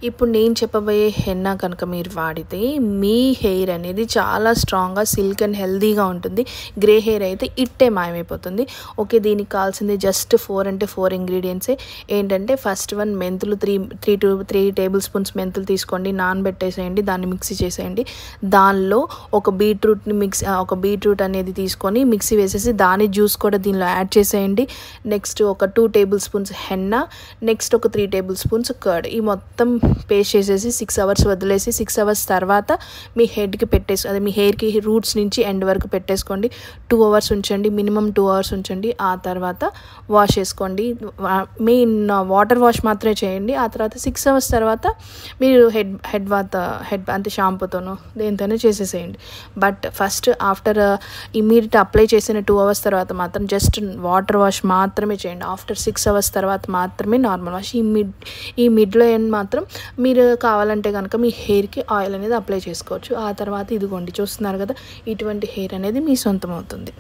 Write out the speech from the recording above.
ఇప్పుడు నేను చెప్పబోయే హెన్నా కనుక మీరు వాడితే మీ హెయిర్ అనేది చాలా స్ట్రాంగ్గా సిల్క్ అండ్ హెల్దీగా ఉంటుంది. గ్రే హెయిర్ అయితే ఇట్టే మాయమైపోతుంది. ఓకే, దీనికి కావాల్సింది జస్ట్ 4 ఇంగ్రీడియంట్సే. ఏంటంటే ఫస్ట్ వన్ మెంతులు 3 టేబుల్ స్పూన్స్ మెంతులు తీసుకోండి, నానబెట్టేసేయండి, దాన్ని మిక్సీ చేసేయండి. దానిలో ఒక బీట్రూట్ అనేది తీసుకొని మిక్సీ వేసేసి దాని జ్యూస్ కూడా దీనిలో యాడ్ చేసేయండి. నెక్స్ట్ ఒక 2 టేబుల్ స్పూన్స్ హెన్నా, నెక్స్ట్ ఒక 3 టేబుల్ స్పూన్స్ కర్డ్. ఈ మొత్తం పేస్ట్ చేసేసి 6 అవర్స్ వదిలేసి 6 అవర్స్ తర్వాత మీ హెడ్కి అదే మీ హెయిర్కి రూట్స్ నుంచి ఎండ్ వరకు పెట్టేసుకోండి. 2 అవర్స్ ఉంచండి, మినిమం 2 అవర్స్ ఉంచండి. ఆ తర్వాత వాష్ చేసుకోండి. మెయిన్ వాటర్ వాష్ మాత్రమే చేయండి. ఆ తర్వాత 6 అవర్స్ తర్వాత మీరు హెడ్ బాత్ అంటే షాంపూతోనో దేనితోనో చేసేసేయండి. But first after immediate apply చేసిన 2 అవర్స్ తర్వాత మాత్రం జస్ట్ వాటర్ వాష్ మాత్రమే చేయండి. ఆఫ్టర్ 6 అవర్స్ తర్వాత మాత్రమే నార్మల్ వాష్. ఈ మిడ్లో మాత్రం మీరు కావాలంటే కనుక మీ హెయిర్కి ఆయిల్ అనేది అప్లై చేసుకోవచ్చు. ఆ తర్వాత ఇదిగోండి చూస్తున్నారు కదా, ఇటువంటి హెయిర్ అనేది మీ సొంతం అవుతుంది.